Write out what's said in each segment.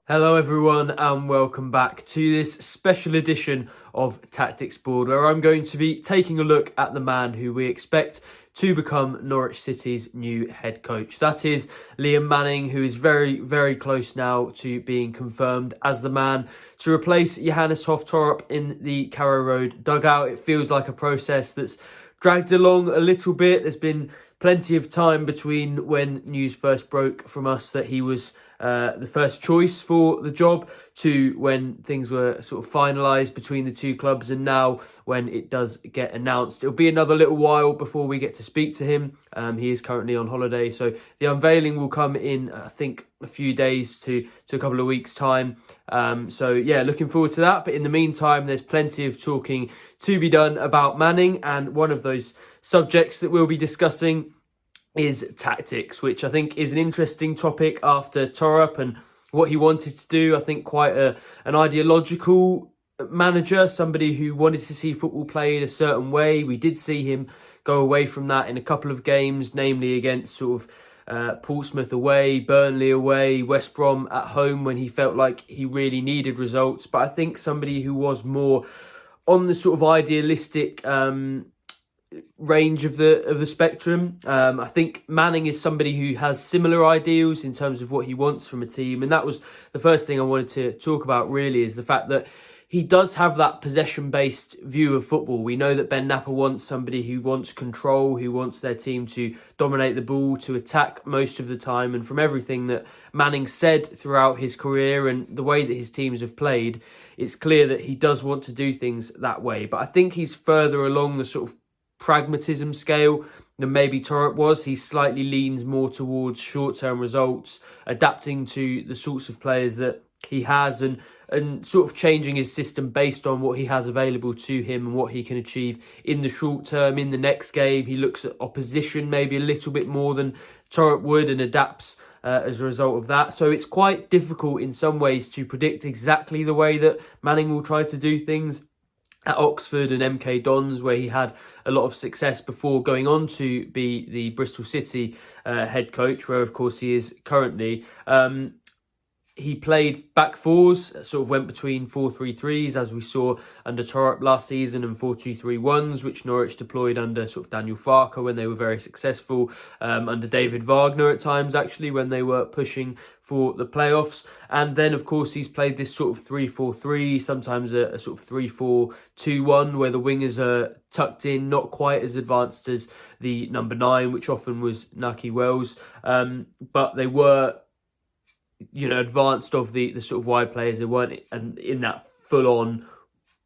Hello everyone and welcome back to this special edition of Tactics Board, where I'm going to be taking a look at the man who we expect to become Norwich City's new head coach. That is Liam Manning, who is very, very close now to being confirmed as the man to replace Johannes Hoff-Torp in the Carrow Road dugout. It feels like a process that's dragged along a little bit. There's been plenty of time between when news first broke from us that he was the first choice for the job to when things were sort of finalised between the two clubs, and now when it does get announced. It'll be another little while before we get to speak to him. He is currently on holiday, so the unveiling will come in, I think, a few days to a couple of weeks' time. So yeah, looking forward to that. But in the meantime, there's plenty of talking to be done about Manning, and one of those subjects that we'll be discussing is tactics, which I think is an interesting topic after Torrup and what he wanted to do. I think quite an ideological manager, somebody who wanted to see football played a certain way. We did see him go away from that in a couple of games, namely against sort of Portsmouth away, Burnley away, West Brom at home, when he felt like he really needed results. But I think somebody who was more on the sort of idealistic range of the spectrum. I think Manning is somebody who has similar ideals in terms of what he wants from a team, and that was the first thing I wanted to talk about, really, is the fact that he does have that possession-based view of football. We know that Ben Napper wants somebody who wants control, who wants their team to dominate the ball, to attack most of the time, and from everything that Manning said throughout his career and the way that his teams have played, it's clear that he does want to do things that way. But I think he's further along the sort of pragmatism scale than maybe Torrup was. He slightly leans more towards short-term results, adapting to the sorts of players that he has, and sort of changing his system based on what he has available to him and what he can achieve in the short term. In the next game, he looks at opposition maybe a little bit more than Torrup would and adapts as a result of that. So it's quite difficult in some ways to predict exactly the way that Manning will try to do things. At Oxford and MK Dons, where he had a lot of success before going on to be the Bristol City head coach, where of course he is currently. He played back fours, sort of went between 4-3-3s, as we saw under Torrup last season, and 4-2-3-1s, which Norwich deployed under sort of Daniel Farke when they were very successful, under David Wagner at times, actually, when they were pushing for the playoffs. And then, of course, he's played this sort of 3-4-3, sometimes a sort of 3-4-2-1, where the wingers are tucked in, not quite as advanced as the number 9, which often was Nahki Wells, but they were, you know, advanced of the sort of wide players. They weren't in that full-on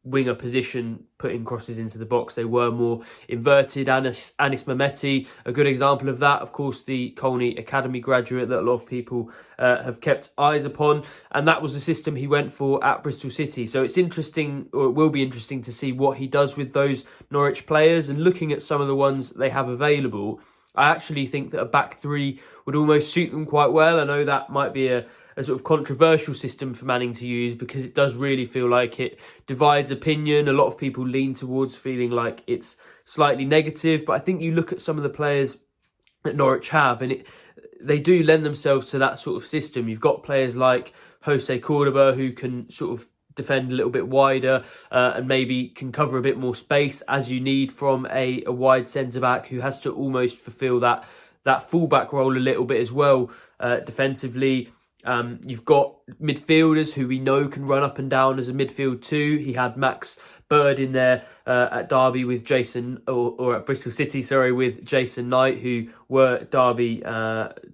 winger position, putting crosses into the box. They were more inverted. Anis Mehmeti, a good example of that. Of course, the Colney Academy graduate that a lot of people have kept eyes upon. And that was the system he went for at Bristol City. So it's interesting, or it will be interesting to see what he does with those Norwich players. And looking at some of the ones they have available, I actually think that a back three would almost suit them quite well. I know that might be a sort of controversial system for Manning to use, because it does really feel like it divides opinion. A lot of people lean towards feeling like it's slightly negative, but I think you look at some of the players that Norwich have, and they do lend themselves to that sort of system. You've got players like Jose Cordoba, who can sort of defend a little bit wider and maybe can cover a bit more space as you need from a wide centre-back who has to almost fulfil that full-back role a little bit as well defensively. You've got midfielders who we know can run up and down as a midfield too. He had Max Bird in there at Derby with Jason, or at Bristol City, sorry, with Jason Knight, who were Derby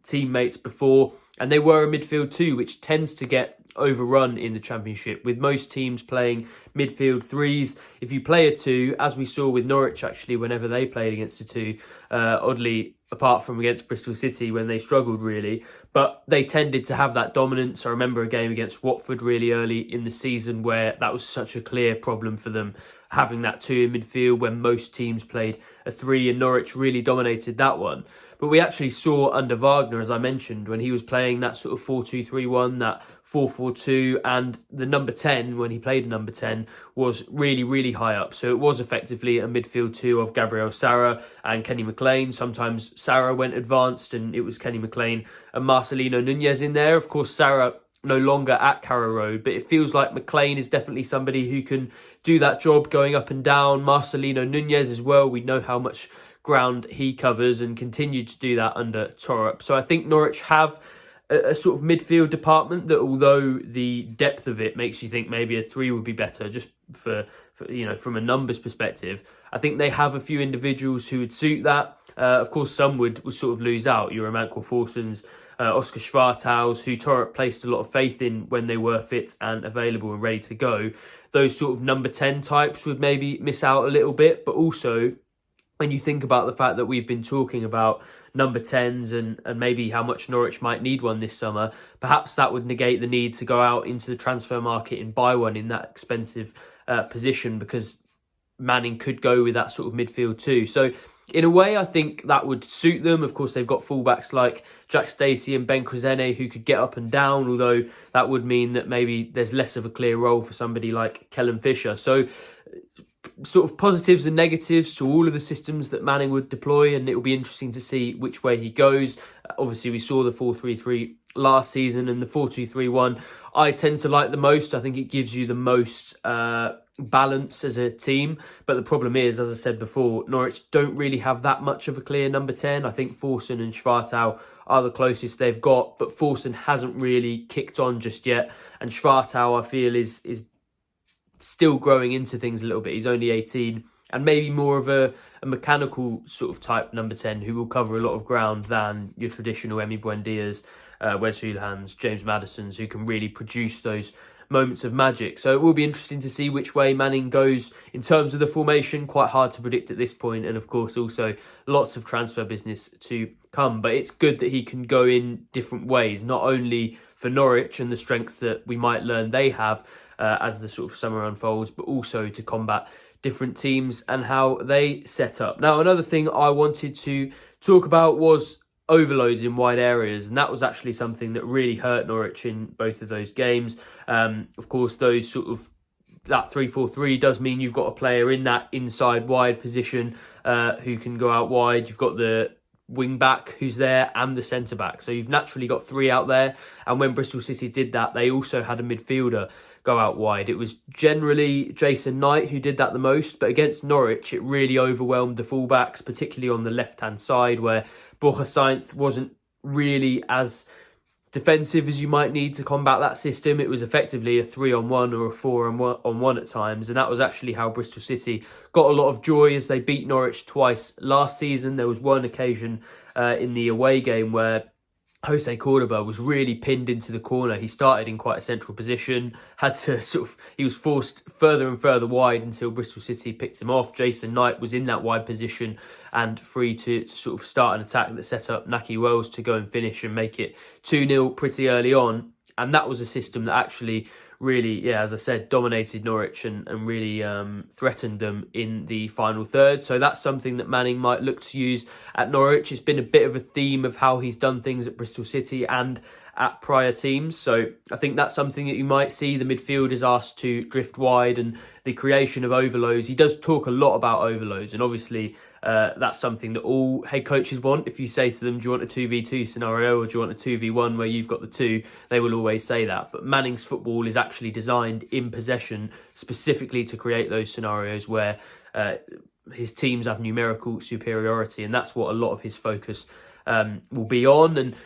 teammates before. And they were a midfield too, which tends to get overrun in the Championship, with most teams playing midfield threes. If you play a 2, as we saw with Norwich actually whenever they played against a 2, oddly, apart from against Bristol City when they struggled really, but they tended to have that dominance. I remember a game against Watford really early in the season where that was such a clear problem for them, having that 2 in midfield when most teams played a 3, and Norwich really dominated that one. But we actually saw under Wagner, as I mentioned, when he was playing that sort of 4-2-3-1, that 4-4-2, and the number 10, when he played number 10, was really, really high up. So it was effectively a midfield 2 of Gabriel Sara and Kenny McLean. Sometimes Sara went advanced and it was Kenny McLean and Marcelino Nunez in there. Of course, Sara no longer at Carrow Road, but it feels like McLean is definitely somebody who can do that job going up and down. Marcelino Nunez as well. We know how much ground he covers and continued to do that under Torup. So I think Norwich have a sort of midfield department that, although the depth of it makes you think maybe a 3 would be better, just for from a numbers perspective, I think they have a few individuals who would suit that. Of course, some would sort of lose out. Your Romanko Forsons, Oscar Schwarthaus, who Torup placed a lot of faith in when they were fit and available and ready to go. Those sort of number 10 types would maybe miss out a little bit, but also when you think about the fact that we've been talking about number 10s and maybe how much Norwich might need one this summer, perhaps that would negate the need to go out into the transfer market and buy one in that expensive position, because Manning could go with that sort of midfield too. So in a way, I think that would suit them. Of course, they've got fullbacks like Jack Stacey and Ben Krezene who could get up and down, although that would mean that maybe there's less of a clear role for somebody like Kellen Fisher. So sort of positives and negatives to all of the systems that Manning would deploy, and it will be interesting to see which way he goes. Obviously, we saw the 4-3-3 last season, and the 4-2-3-1 I tend to like the most. I think it gives you the most balance as a team, but the problem is, as I said before, Norwich don't really have that much of a clear number 10. I think Forson and Schwartau are the closest they've got, but Forson hasn't really kicked on just yet, and Schwartau, I feel, is still growing into things a little bit. He's only 18 and maybe more of a mechanical sort of type number 10 who will cover a lot of ground than your traditional Emi Buendias, Wes Hulhans, James Maddisons, who can really produce those moments of magic. So it will be interesting to see which way Manning goes in terms of the formation. Quite hard to predict at this point, and of course also lots of transfer business to come, but it's good that he can go in different ways, not only for Norwich and the strength that we might learn they have as the sort of summer unfolds, but also to combat different teams and how they set up. Now, another thing I wanted to talk about was overloads in wide areas, and that was actually something that really hurt Norwich in both of those games. Of course, those sort of that 3-4-3 does mean you've got a player in that inside wide position who can go out wide. You've got the wing back who's there and the centre back, so you've naturally got 3 out there. And when Bristol City did that, they also had a midfielder go out wide. It was generally Jason Knight who did that the most, but against Norwich it really overwhelmed the fullbacks, particularly on the left hand side where Borja Sainz wasn't really as defensive as you might need to combat that system. It was effectively a 3-on-1 or a 4-on-1 at times, and that was actually how Bristol City got a lot of joy as they beat Norwich twice last season. There was one occasion in the away game where Jose Cordoba was really pinned into the corner. He started in quite a central position, he was forced further and further wide until Bristol City picked him off. Jason Knight was in that wide position and free to sort of start an attack that set up Nahki Wells to go and finish and make it 2-0 pretty early on. And that was a system that actually really, as I said, dominated Norwich and really threatened them in the final third. So that's something that Manning might look to use at Norwich. It's been a bit of a theme of how he's done things at Bristol City and at prior teams. So I think that's something that you might see. The midfield is asked to drift wide and the creation of overloads. He does talk a lot about overloads, and obviously that's something that all head coaches want. If you say to them, do you want a 2v2 scenario or do you want a 2v1 where you've got the 2, they will always say that. But Manning's football is actually designed in possession specifically to create those scenarios where his teams have numerical superiority, and that's what a lot of his focus will be on. And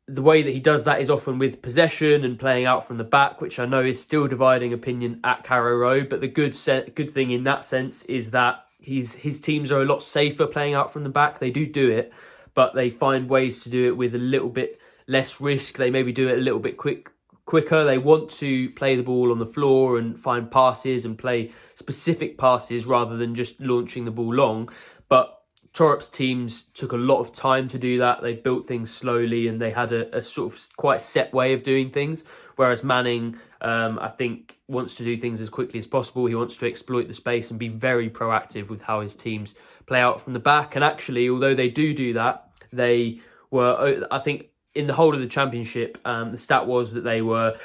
the way that he does that is often with possession and playing out from the back, which I know is still dividing opinion at Carrow Road. But the good thing in that sense is that his teams are a lot safer playing out from the back. They do it, but they find ways to do it with a little bit less risk. They maybe do it a little bit quicker. They want to play the ball on the floor and find passes and play specific passes rather than just launching the ball long. But Torup's teams took a lot of time to do that. They built things slowly and they had a sort of quite set way of doing things. Whereas Manning, I think, wants to do things as quickly as possible. He wants to exploit the space and be very proactive with how his teams play out from the back. And actually, although they do that, they were, I think, in the whole of the championship, the stat was that they were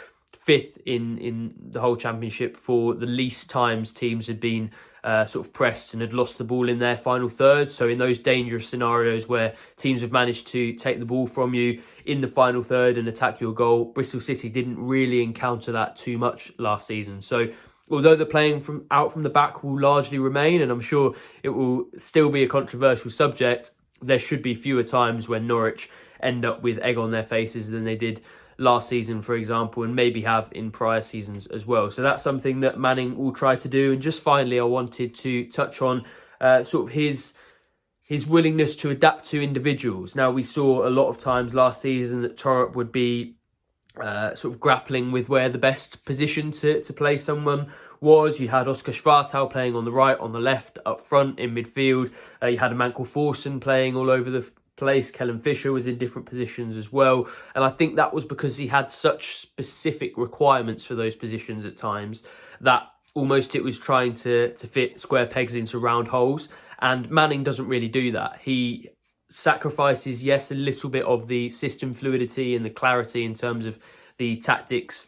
5th in the whole championship for the least times teams had been sort of pressed and had lost the ball in their final third. So in those dangerous scenarios where teams have managed to take the ball from you in the final third and attack your goal, Bristol City didn't really encounter that too much last season. So although the playing from the back will largely remain, and I'm sure it will still be a controversial subject, there should be fewer times when Norwich end up with egg on their faces than they did last season, for example, and maybe have in prior seasons as well. So that's something that Manning will try to do. And just finally, I wanted to touch on sort of his willingness to adapt to individuals. Now, we saw a lot of times last season that Torop would be sort of grappling with where the best position to play someone was. You had Oscar Schwartau playing on the right, on the left, up front, in midfield. You had a man called Forson playing all over the place. Kellen Fisher was in different positions as well. And I think that was because he had such specific requirements for those positions at times that almost it was trying to fit square pegs into round holes. And Manning doesn't really do that. He sacrifices, yes, a little bit of the system fluidity and the clarity in terms of the tactics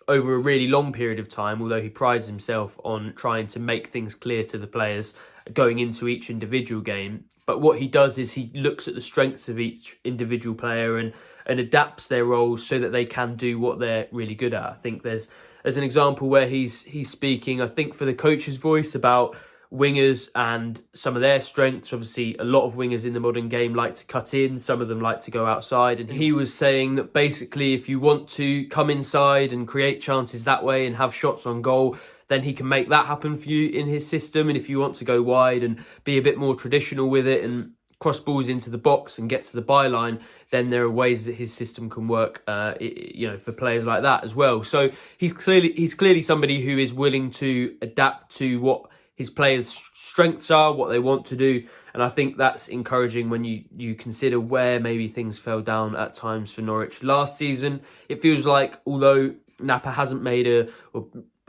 over a really long period of time, although he prides himself on trying to make things clear to the players going into each individual game. But what he does is he looks at the strengths of each individual player and adapts their roles so that they can do what they're really good at. I think there's an example where he's speaking, I think, for the coach's voice about wingers and some of their strengths. Obviously, a lot of wingers in the modern game like to cut in, some of them like to go outside, and he was saying that basically if you want to come inside and create chances that way and have shots on goal, then he can make that happen for you in his system. And if you want to go wide and be a bit more traditional with it and cross balls into the box and get to the byline, then there are ways that his system can work, for players like that as well. So he's clearly somebody who is willing to adapt to what his players' strengths are, what they want to do. And I think that's encouraging when you consider where maybe things fell down at times for Norwich last season. It feels like, although Napa hasn't made a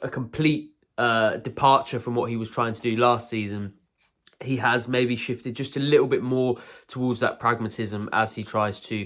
complete departure from what he was trying to do last season, he has maybe shifted just a little bit more towards that pragmatism as he tries to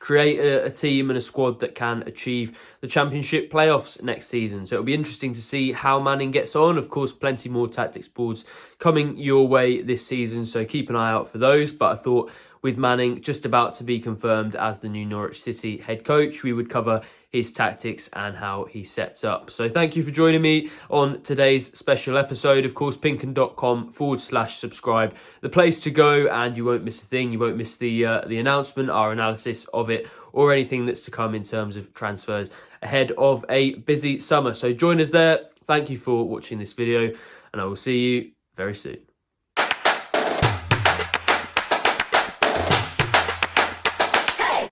create a team and a squad that can achieve the Championship playoffs next season. So it'll be interesting to see how Manning gets on. Of course, plenty more tactics boards coming your way this season, so keep an eye out for those. But I thought with Manning just about to be confirmed as the new Norwich City head coach, we would cover his tactics and how he sets up. So thank you for joining me on today's special episode. Of course, pinkun.com/subscribe, the place to go, and you won't miss a thing. You won't miss the announcement, our analysis of it, or anything that's to come in terms of transfers ahead of a busy summer. So join us there. Thank you for watching this video, and I will see you very soon.